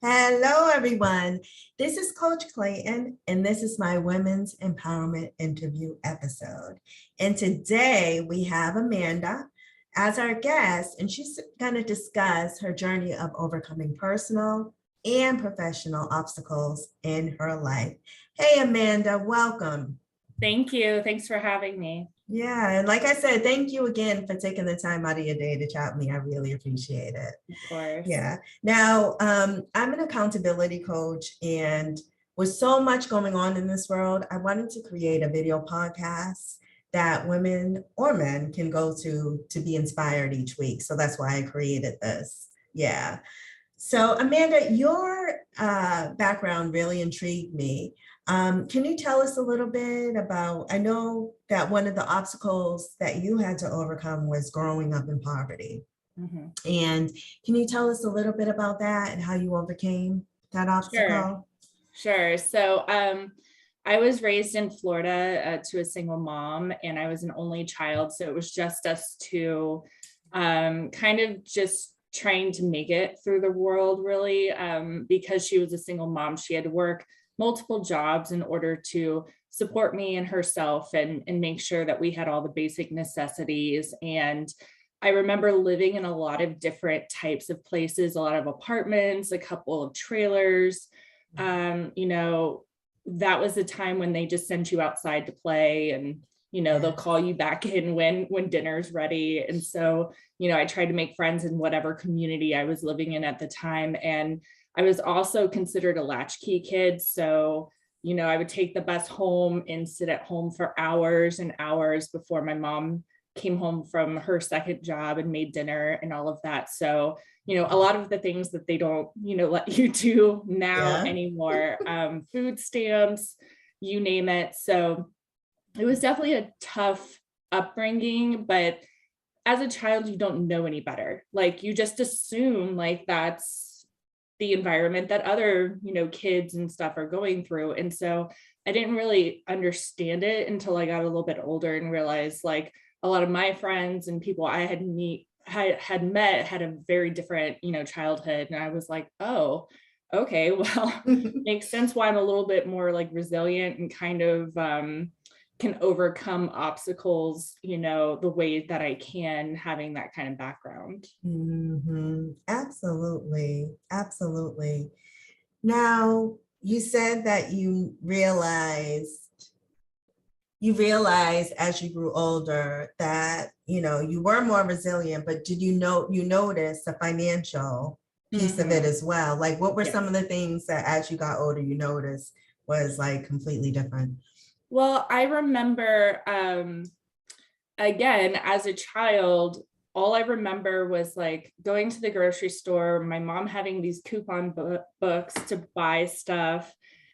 Hello, everyone. This is Coach Clayton, and this is my Women's Empowerment Interview episode. And today we have Amanda as our guest, and she's going to discuss her journey of overcoming personal and professional obstacles in her life. Hey, Amanda, welcome. Thank you. Thanks for having me. Yeah, and like I said, thank you again for taking the time out of your day to chat with me. I really appreciate it. Of course. Yeah. Now, I'm an accountability coach, and with so much going on in this world, I wanted to create a video podcast that women or men can go to be inspired each week. So that's why I created this. Yeah. So, Amanda, your background really intrigued me. Can you tell us a little bit about, I know that one of the obstacles that you had to overcome was growing up in poverty. Mm-hmm. And can you tell us a little bit about that and how you overcame that obstacle? Sure. So I was raised in Florida to a single mom, and I was an only child. So it was just us two, kind of just trying to make it through the world, really, because she was a single mom. She had to work multiple jobs in order to support me and herself and make sure that we had all the basic necessities. And I remember living in a lot of different types of places, a lot of apartments, a couple of trailers. That was the time when they just sent you outside to play, and they'll call you back in when dinner's ready. And so I tried to make friends in whatever community I was living in at the time. And I was also considered a latchkey kid. So I would take the bus home and sit at home for hours and hours before my mom came home from her second job and made dinner and all of that. So, a lot of the things that they don't, let you do now anymore, food stamps, you name it. So it was definitely a tough upbringing, but as a child, you don't know any better. Like, you just assume like that's the environment that other, kids and stuff are going through. And so I didn't really understand it until I got a little bit older and realized like a lot of my friends and people I had met had a very different, childhood. And I was like, oh, okay, well, makes sense why I'm a little bit more like resilient and kind of can overcome obstacles, the way that I can, having that kind of background. Mm-hmm. Absolutely. Absolutely. Now, you said that you realized as you grew older that you were more resilient, but did you notice the financial piece of it as well? Like, what were some of the things that as you got older you noticed was like completely different? Well, I remember again, as a child, all I remember was like going to the grocery store, my mom having these coupon books to buy stuff.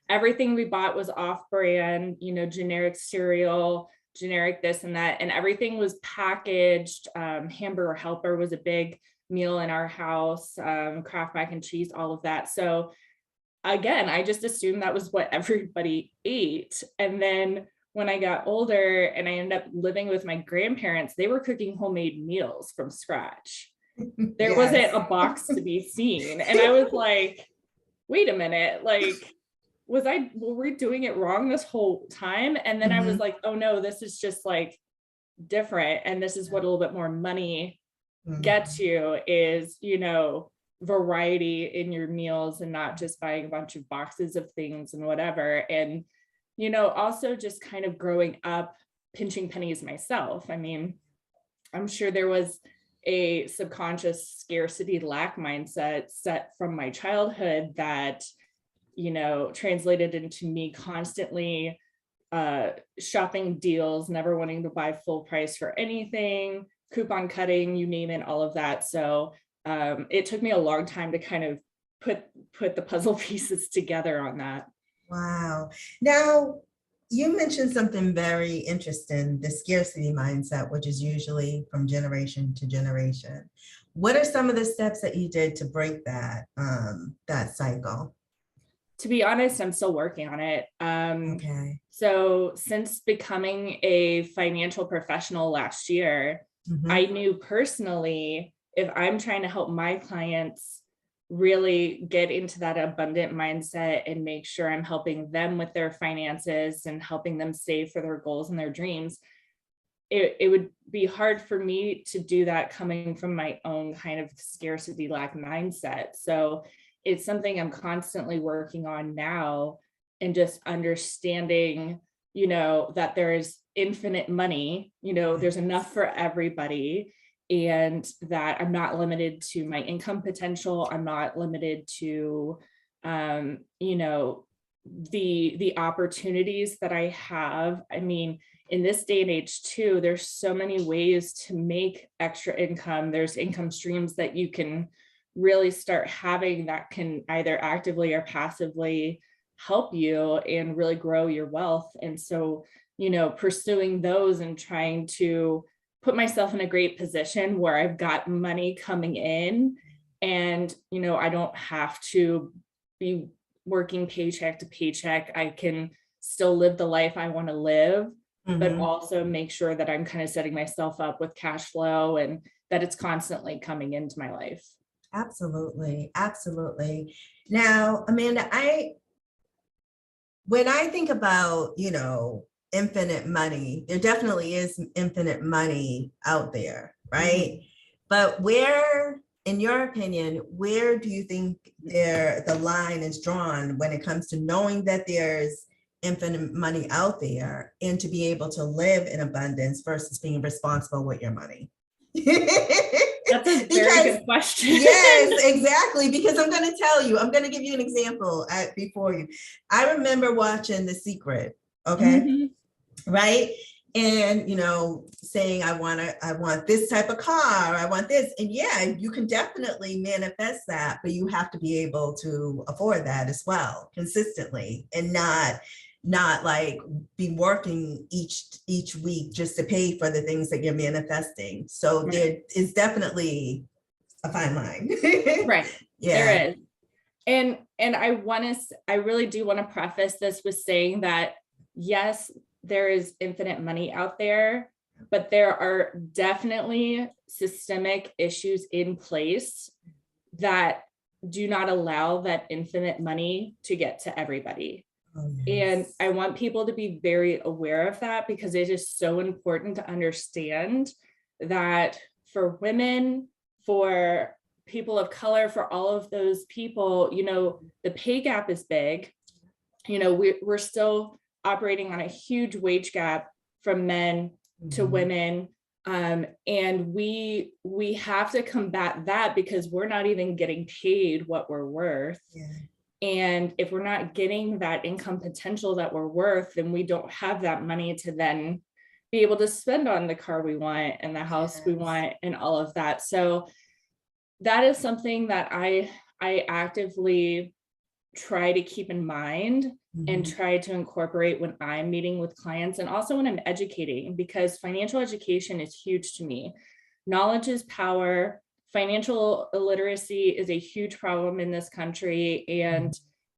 Everything we bought was off-brand, generic cereal, generic this and that, and everything was packaged. Hamburger Helper was a big meal in our house, Kraft mac and cheese, all of that. So again, I just assumed that was what everybody ate. And then when I got older and I ended up living with my grandparents, they were cooking homemade meals from scratch. There wasn't a box to be seen. And I was like, wait a minute, like, were we doing it wrong this whole time? And then I was like, oh no, this is just like different. And this is what a little bit more money gets you is, variety in your meals and not just buying a bunch of boxes of things and whatever. And, also just kind of growing up pinching pennies myself. I mean, I'm sure there was a subconscious scarcity lack mindset set from my childhood that, translated into me constantly shopping deals, never wanting to buy full price for anything, coupon cutting, you name it, all of that. So it took me a long time to kind of put the puzzle pieces together on that. Wow. Now, you mentioned something very interesting, the scarcity mindset, which is usually from generation to generation. What are some of the steps that you did to break that cycle? To be honest, I'm still working on it. Okay. So since becoming a financial professional last year, I knew personally, if I'm trying to help my clients really get into that abundant mindset and make sure I'm helping them with their finances and helping them save for their goals and their dreams, it would be hard for me to do that coming from my own kind of scarcity lack mindset. So it's something I'm constantly working on now, and just understanding, that there is infinite money, there's enough for everybody, and that I'm not limited to my income potential. I'm not limited to, the opportunities that I have. I mean, in this day and age too, there's so many ways to make extra income. There's income streams that you can really start having that can either actively or passively help you and really grow your wealth. And so, pursuing those and trying to put myself in a great position where I've got money coming in, and, I don't have to be working paycheck to paycheck. I can still live the life I want to live, but also make sure that I'm kind of setting myself up with cash flow and that it's constantly coming into my life. Absolutely. Absolutely. Now, Amanda, when I think about, infinite money, there definitely is infinite money out there, right? But where, in your opinion, where do you think the line is drawn when it comes to knowing that there's infinite money out there and to be able to live in abundance versus being responsible with your money? That's a very good question. Yes, exactly. Because I'm going to give you an example before you. I remember watching The Secret. Okay. Right. And, saying, I want this type of car. I want this. And yeah, you can definitely manifest that, but you have to be able to afford that as well consistently, and not like be working each week just to pay for the things that you're manifesting. So there is definitely a fine line. Right. Yeah. There is. And I really do want to preface this with saying that, yes, there is infinite money out there, but there are definitely systemic issues in place that do not allow that infinite money to get to everybody. Oh, yes. And I want people to be very aware of that, because it is so important to understand that for women, for people of color, for all of those people, the pay gap is big. We're still operating on a huge wage gap from men to women. And we have to combat that, because we're not even getting paid what we're worth. Yeah. And if we're not getting that income potential that we're worth, then we don't have that money to then be able to spend on the car we want and the house we want and all of that. So that is something that I actively try to keep in mind and try to incorporate when I'm meeting with clients, and also when I'm educating, because financial education is huge to me. Knowledge is power. Financial illiteracy is a huge problem in this country. And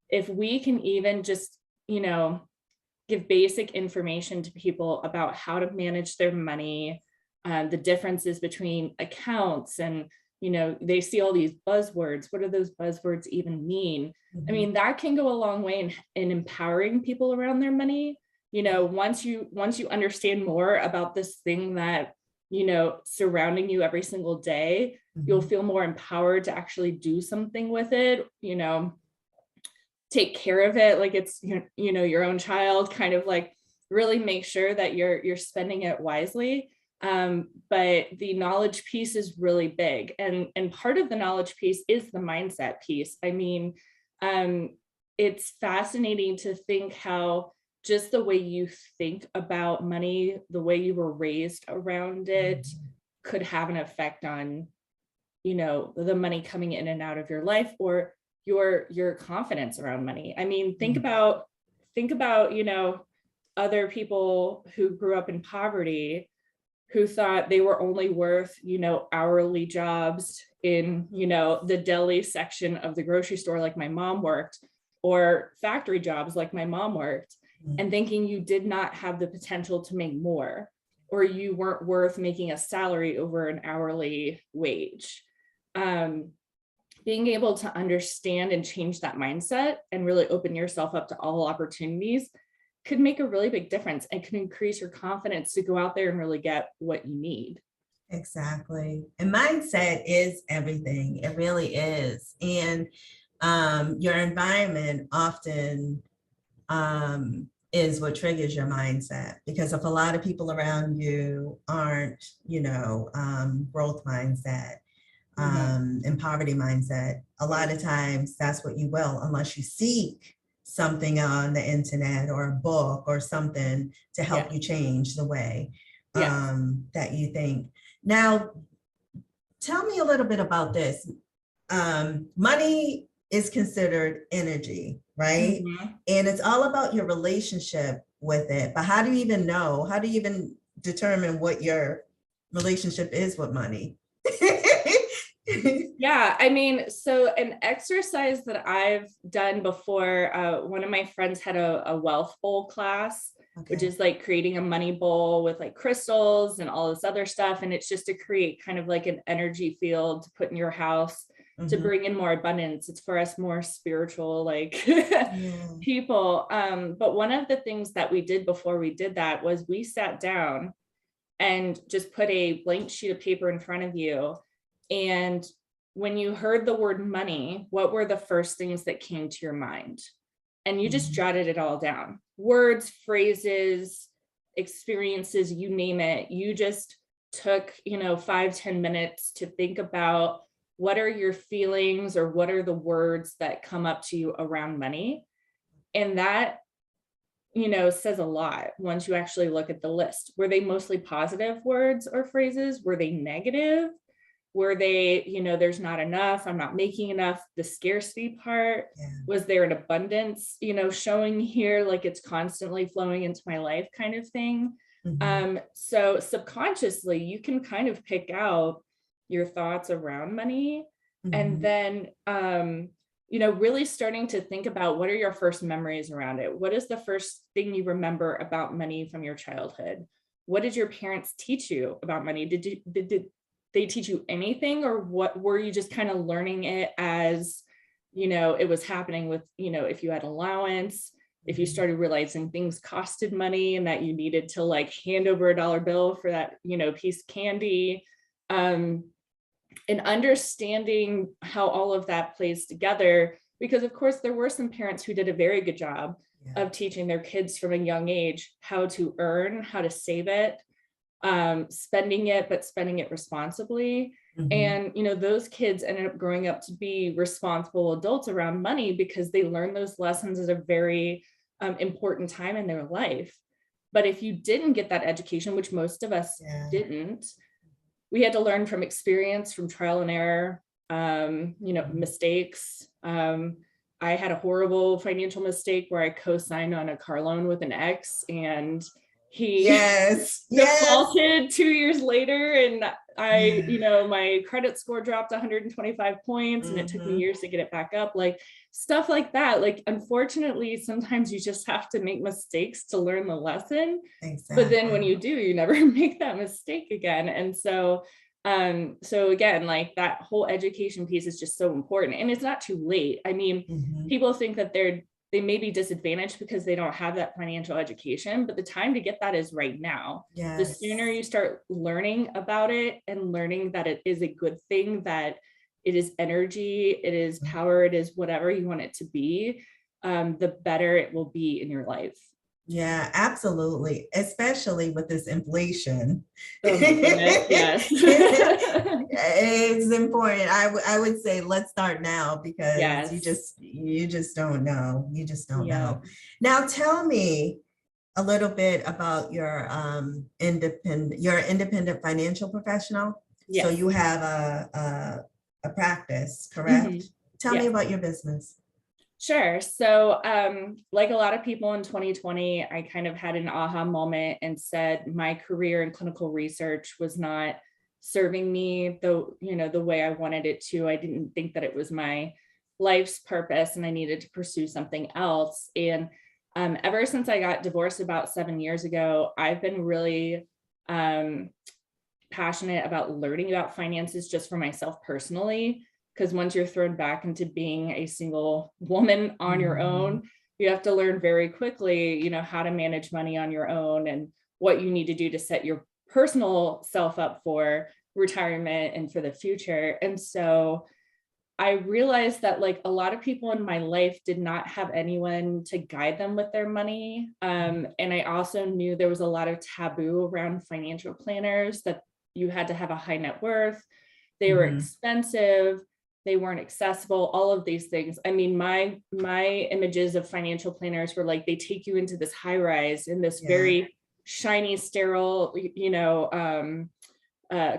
if we can even just, give basic information to people about how to manage their money, the differences between accounts, and they see all these buzzwords. What do those buzzwords even mean? I mean, that can go a long way in empowering people around their money. Once you understand more about this thing that, surrounding you every single day, you'll feel more empowered to actually do something with it, take care of it like it's, your own child, kind of like really make sure that you're spending it wisely. But the knowledge piece is really big. And part of the knowledge piece is the mindset piece. I mean, it's fascinating to think how just the way you think about money, the way you were raised around it, could have an effect on, the money coming in and out of your life, or your confidence around money. I mean, think about, other people who grew up in poverty, who thought they were only worth, hourly jobs in, the deli section of the grocery store, like my mom worked, or factory jobs like my mom worked, and thinking you did not have the potential to make more, or you weren't worth making a salary over an hourly wage. being able to understand and change that mindset and really open yourself up to all opportunities could make a really big difference and can increase your confidence to go out there and really get what you need. Exactly. And mindset is everything. It really is. And your environment often is what triggers your mindset, because if a lot of people around you aren't, growth mindset, and poverty mindset, a lot of times that's what you will, unless you seek something on the internet or a book or something to help you change the way that you think. Now, tell me a little bit about this. Money is considered energy, right? And it's all about your relationship with it. But how do you even know? How do you even determine what your relationship is with money? Yeah, I mean, so an exercise that I've done before, one of my friends had a wealth bowl class, which is like creating a money bowl with like crystals and all this other stuff. And it's just to create kind of like an energy field to put in your house to bring in more abundance. It's for us more spiritual, like people. But one of the things that we did before we did that was we sat down and just put a blank sheet of paper in front of you. And when you heard the word money, what were the first things that came to your mind? And you just jotted it all down. Words, phrases, experiences, you name it. You just took, 5-10 minutes to think about what are your feelings or what are the words that come up to you around money. And that, says a lot once you actually look at the list. Were they mostly positive words or phrases? Were they negative? Were they, there's not enough, I'm not making enough, the scarcity part? Was there an abundance, showing here, like it's constantly flowing into my life kind of thing? So subconsciously, you can kind of pick out your thoughts around money, and then, really starting to think about what are your first memories around it? What is the first thing you remember about money from your childhood? What did your parents teach you about money? Did they teach you anything, or what were you just kind of learning it as, it was happening with, if you had allowance, if you started realizing things costed money and that you needed to like hand over a dollar bill for that, piece of candy, and understanding how all of that plays together, because of course there were some parents who did a very good job of teaching their kids from a young age how to earn, how to save it, spending it, but spending it responsibly. And, those kids ended up growing up to be responsible adults around money because they learned those lessons at a very important time in their life. But if you didn't get that education, which most of us didn't, we had to learn from experience, from trial and error, mistakes. I had a horrible financial mistake where I co-signed on a car loan with an ex, and he defaulted 2 years later, and my credit score dropped 125 points, and it took me years to get it back up, like stuff like that. Like, unfortunately, sometimes you just have to make mistakes to learn the lesson. But then when you do, you never make that mistake again. And so again, like that whole education piece is just so important, and it's not too late. I mean, people think that they may be disadvantaged because they don't have that financial education, but the time to get that is right now. The sooner you start learning about it and learning that it is a good thing, that it is energy, it is power, it is whatever you want it to be, the better it will be in your life. Yeah, absolutely. Especially with this inflation. Oh my goodness, yes. It's important. I would say let's start now, because you just don't know. You just don't know. Now tell me a little bit about your independent financial professional. So you have a practice, correct? Tell me about your business. Sure. So like a lot of people in 2020, I kind of had an aha moment and said my career in clinical research was not serving me the way I wanted it to. I didn't think that it was my life's purpose, and I needed to pursue something else. And ever since I got divorced about 7 years ago, I've been really passionate about learning about finances just for myself personally, because once you're thrown back into being a single woman on your own, you have to learn very quickly, you know, how to manage money on your own and what you need to do to set your personal self up for retirement and for the future. And so I realized that like a lot of people in my life did not have anyone to guide them with their money. And I also knew there was a lot of taboo around financial planners, that you had to have a high net worth, they were expensive, they weren't accessible, all of these things. I mean, my images of financial planners were like, they take you into this high rise in this very shiny, sterile, you know,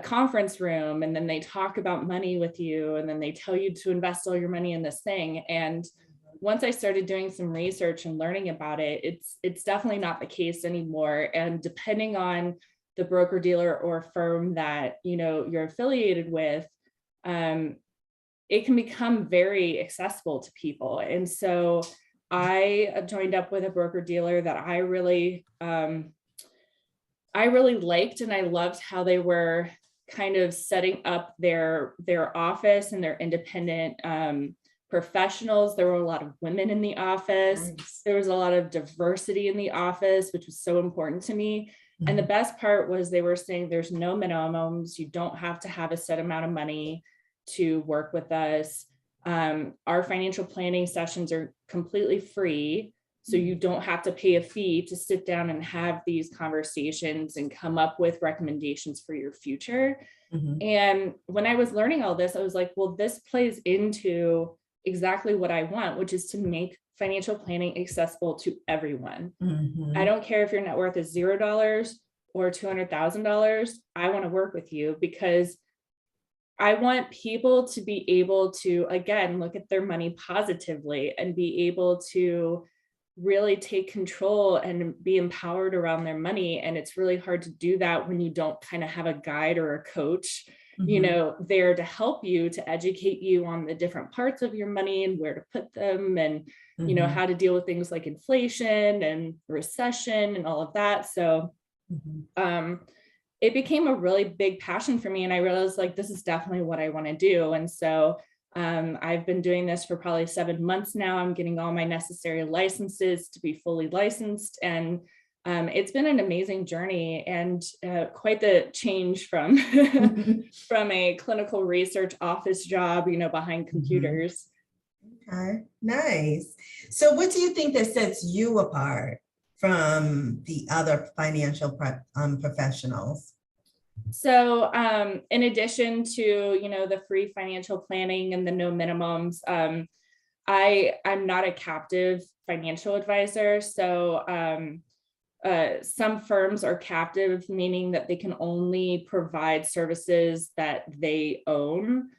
conference room, and then they talk about money with you, and then they tell you to invest all your money in this thing. And once I started doing some research and learning about it, it's definitely not the case anymore. And depending on the broker dealer or firm that, you know, you're affiliated with, it can become very accessible to people. And so I joined up with a broker dealer that I really liked, and I loved how they were kind of setting up their office and their independent professionals. There were a lot of women in the office. There was a lot of diversity in the office, which was so important to me. And the best part was they were saying there's no minimums. You don't have to have a set amount of money to work with us. Our financial planning sessions are completely free. So you don't have to pay a fee to sit down and have these conversations and come up with recommendations for your future. And when I was learning all this, I was like, well, this plays into exactly what I want, which is to make financial planning accessible to everyone. I don't care if your net worth is $0 or $200,000. I want to work with you because I want people to be able to, again, look at their money positively and be able to really take control and be empowered around their money. And it's really hard to do that when you don't kind of have a guide or a coach, you know, there to help you, to educate you on the different parts of your money and where to put them, and, you know, how to deal with things like inflation and recession and all of that. So it became a really big passion for me. And I realized like, this is definitely what I want to do. And so I've been doing this for probably 7 months now. I'm getting all my necessary licenses to be fully licensed. And it's been an amazing journey and quite the change from from a clinical research office job, you know, behind computers. Okay, nice. So what do you think that sets you apart from the other financial professionals? So in addition to, you know, the free financial planning and the no minimums, I'm not a captive financial advisor. So some firms are captive, meaning that they can only provide services that they own.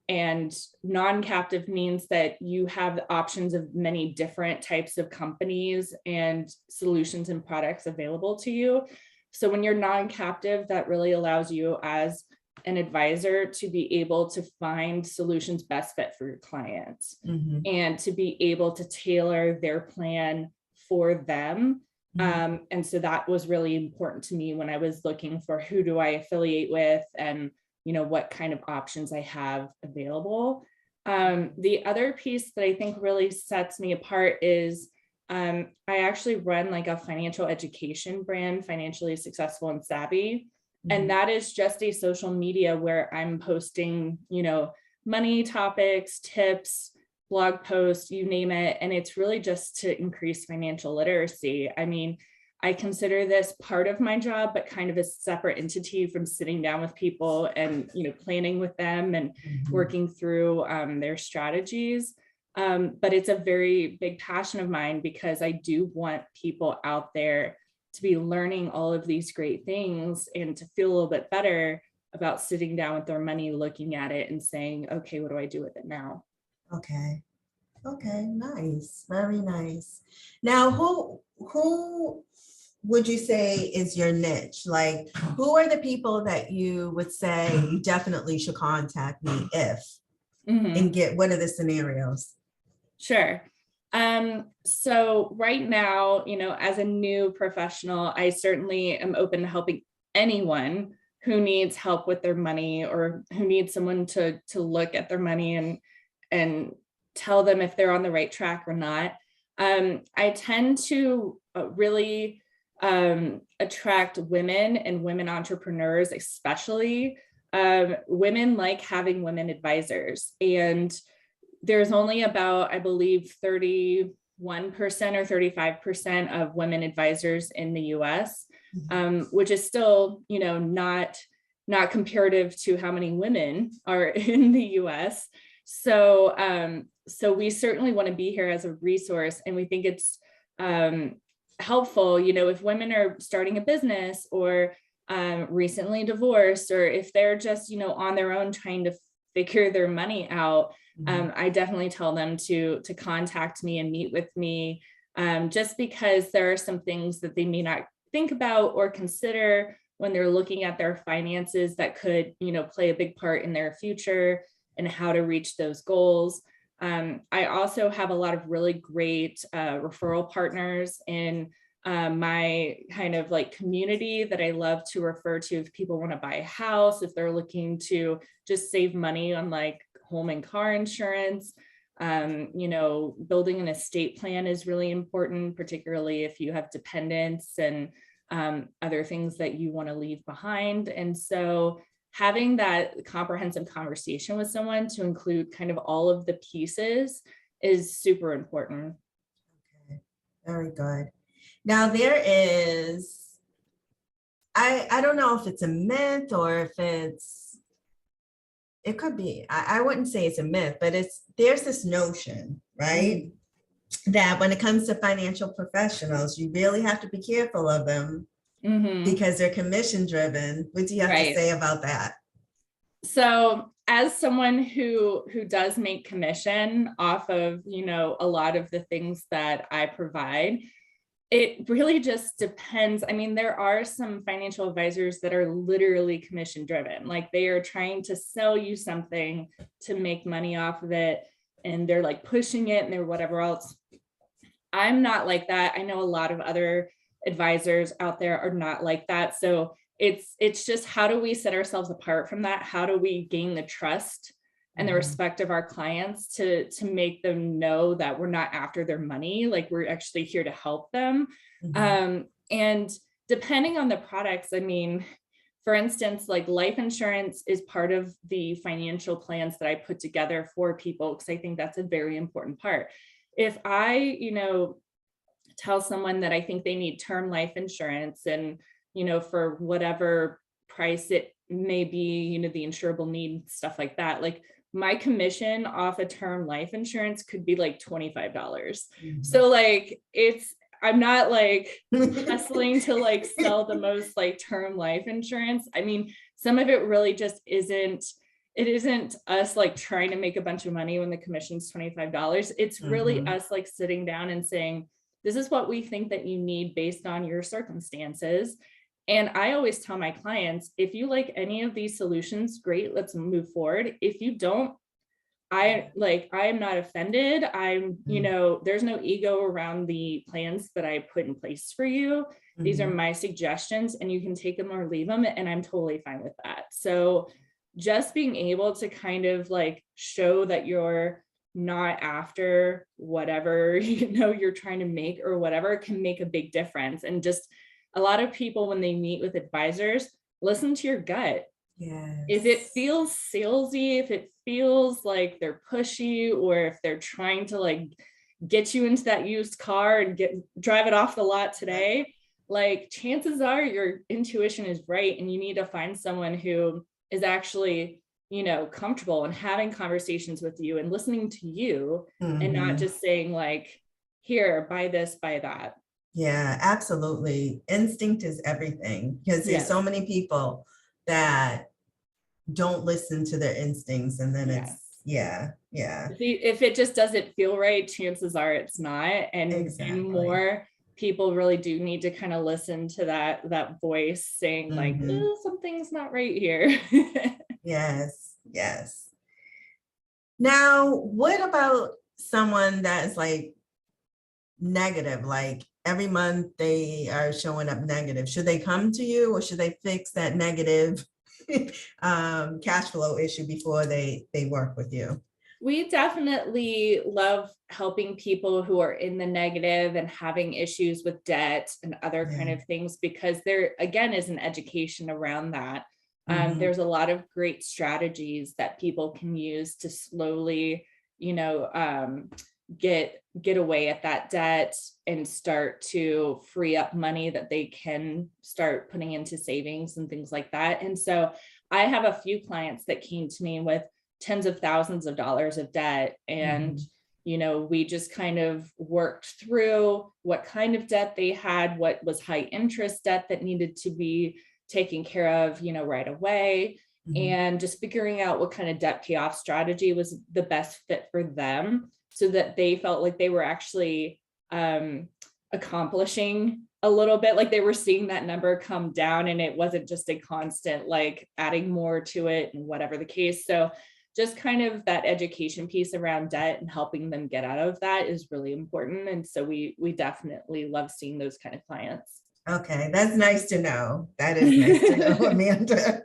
And non-captive means that you have options of many different types of companies and solutions and products available to you. So when you're non-captive, that really allows you as an advisor to be able to find solutions best fit for your clients and to be able to tailor their plan for them. And so that was really important to me when I was looking for who do I affiliate with and, you know, what kind of options I have available. The other piece that I think really sets me apart is I actually run like a financial education brand, Financially Successful and Savvy. And that is just a social media where I'm posting, you know, money topics, tips, blog posts, you name it. And it's really just to increase financial literacy. I mean, I consider this part of my job, but kind of a separate entity from sitting down with people and, you know, planning with them and working through their strategies. But it's a very big passion of mine because I do want people out there to be learning all of these great things and to feel a little bit better about sitting down with their money, looking at it and saying, okay, what do I do with it now? Okay. Okay, nice. Very nice. Now, who would you say is your niche? Like, who are the people that you would say you definitely should contact me if, and get, what are the scenarios? Sure. So right now, you know, as a new professional, I certainly am open to helping anyone who needs help with their money, or who needs someone to look at their money and tell them if they're on the right track or not. I tend to really attract women and women entrepreneurs, especially. Women like having women advisors, and there's only about, I believe, 31% or 35% of women advisors in the US, which is still, not comparative to how many women are in the US. So we certainly want to be here as a resource, and we think it's helpful, if women are starting a business, or recently divorced, or if they're just, on their own trying to figure their money out. I definitely tell them to contact me and meet with me, just because there are some things that they may not think about or consider when they're looking at their finances that could, play a big part in their future and how to reach those goals. I also have a lot of really great referral partners in my kind of like community that I love to refer to if people want to buy a house, if they're looking to just save money on like home and car insurance. Building an estate plan is really important, particularly if you have dependents and other things that you want to leave behind. And so having that comprehensive conversation with someone to include kind of all of the pieces is super important. Okay, very good. Now there is, I don't know if it's a myth or if it could be, I wouldn't say it's a myth, but there's this notion, right? That when it comes to financial professionals, you really have to be careful of them because they're commission driven. What do you have to say about that? So as someone who does make commission off of, a lot of the things that I provide, it really just depends. I mean, there are some financial advisors that are literally commission driven, like they are trying to sell you something to make money off of it, and they're like pushing it and they're whatever else. I'm not like that. I know a lot of other advisors out there are not like that. So it's just, how do we set ourselves apart from that? How do we gain the trust and the respect of our clients to make them know that we're not after their money, like we're actually here to help them. And depending on the products, I mean, for instance, like life insurance is part of the financial plans that I put together for people, because I think that's a very important part. If I, tell someone that I think they need term life insurance, and, for whatever price it may be, the insurable need, stuff like that, like my commission off a term life insurance could be like $25. So like, I'm not like hustling to like sell the most like term life insurance. I mean, some of it really just isn't us like trying to make a bunch of money when the commission's $25. It's really us like sitting down and saying, this is what we think that you need based on your circumstances. And I always tell my clients, if you like any of these solutions, great, let's move forward. If you don't, I am not offended. There's no ego around the plans that I put in place for you. These are my suggestions, and you can take them or leave them. And I'm totally fine with that. So just being able to kind of like show that you're not after whatever, you're trying to make or whatever, can make a big difference. And just a lot of people, when they meet with advisors, listen to your gut. Yes. If it feels salesy, if it feels like they're pushy, or if they're trying to like get you into that used car and drive it off the lot today, like chances are your intuition is right, and you need to find someone who is actually, comfortable and having conversations with you and listening to you, and not just saying like, here, buy this, buy that. Yeah, absolutely. Instinct is everything, because there's so many people that don't listen to their instincts, and then it's if it just doesn't feel right, chances are it's not. And more people really do need to kind of listen to that voice saying like, something's not right here. Yes. Now, what about someone that is like negative, like every month they are showing up negative. Should they come to you, or should they fix that negative cash flow issue before they work with you? We definitely love helping people who are in the negative and having issues with debt and other kind Yeah. of things, because there again is an education around that. Mhm. There's a lot of great strategies that people can use to slowly, get away at that debt and start to free up money that they can start putting into savings and things like that. And so I have a few clients that came to me with tens of thousands of dollars of debt. And, we just kind of worked through what kind of debt they had, what was high interest debt that needed to be taken care of, right away. Mhm. And just figuring out what kind of debt payoff strategy was the best fit for them, so that they felt like they were actually accomplishing a little bit, like they were seeing that number come down, and it wasn't just a constant like adding more to it and whatever the case. So just kind of that education piece around debt and helping them get out of that is really important. And so we definitely love seeing those kind of clients. Okay, that's nice to know. That is nice to know, Amanda.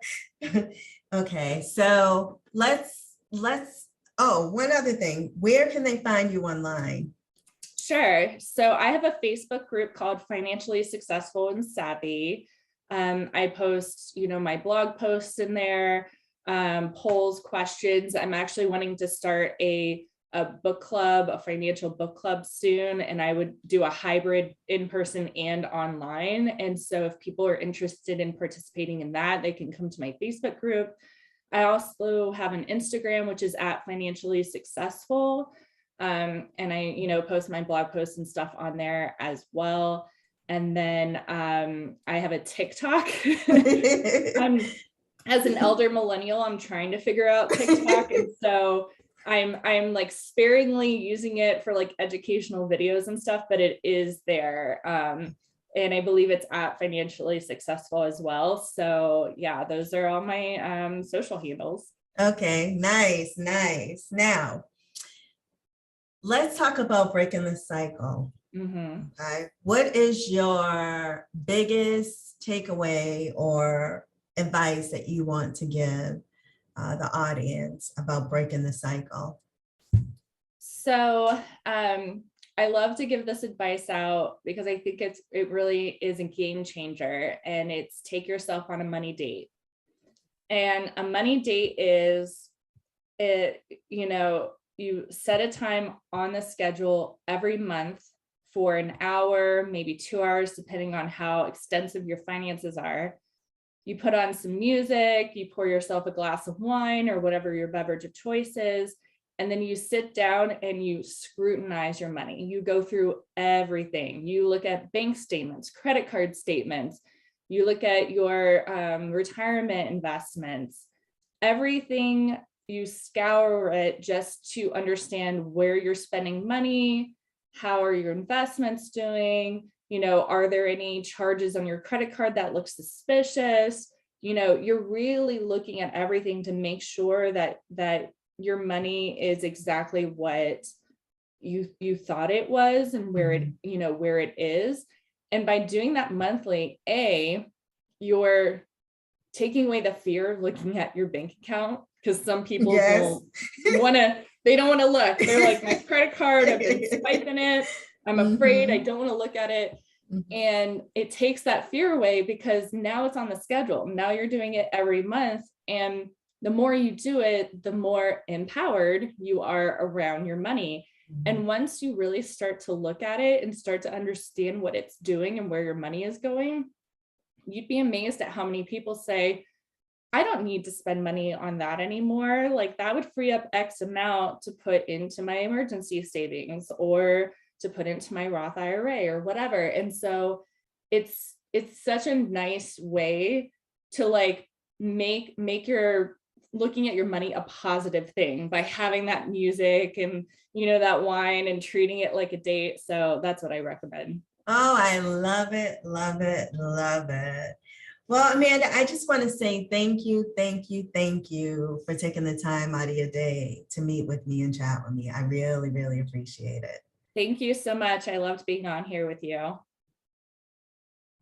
Okay, so oh, one other thing. Where can they find you online? Sure. So I have a Facebook group called Financially Successful and Savvy. I post, my blog posts in there, polls, questions. I'm actually wanting to start a book club, a financial book club soon, and I would do a hybrid in person and online. And so if people are interested in participating in that, they can come to my Facebook group. I also have an Instagram, which is at Financially Successful. And I, post my blog posts and stuff on there as well. And then I have a TikTok. As an elder millennial, I'm trying to figure out TikTok. And so I'm like sparingly using it for like educational videos and stuff, but it is there. And I believe it's at Financially Successful as well. So yeah, those are all my social handles. Okay, nice, nice. Now, let's talk about breaking the cycle. Okay. What is your biggest takeaway or advice that you want to give the audience about breaking the cycle? So I love to give this advice out because I think it really is a game changer, and it's take yourself on a money date. And a money date is you set a time on the schedule every month for an hour, maybe 2 hours, depending on how extensive your finances are. You put on some music, you pour yourself a glass of wine or whatever your beverage of choice is, and then you sit down and you scrutinize your money. You go through everything. You look at bank statements, credit card statements, you look at your retirement investments, everything. You scour it just to understand where you're spending money, how are your investments doing, are there any charges on your credit card that look suspicious? You're really looking at everything to make sure that your money is exactly what you thought it was and where it is. And by doing that monthly, you're taking away the fear of looking at your bank account, because some people don't want to look. They're like, my credit card, I've been swiping it. I'm afraid, I don't want to look at it. And it takes that fear away because now it's on the schedule. Now you're doing it every month. And the more you do it, the more empowered you are around your money. And once you really start to look at it and start to understand what it's doing and where your money is going, you'd be amazed at how many people say, I don't need to spend money on that anymore. Like that would free up X amount to put into my emergency savings or to put into my Roth IRA or whatever. And so it's such a nice way to like make your looking at your money a positive thing by having that music and that wine and treating it like a date. So that's what I recommend. Oh, I love it, love it, love it. Well, Amanda, I just want to say thank you, thank you, thank you for taking the time out of your day to meet with me and chat with me. I really, really appreciate it. Thank you so much. I loved being on here with you.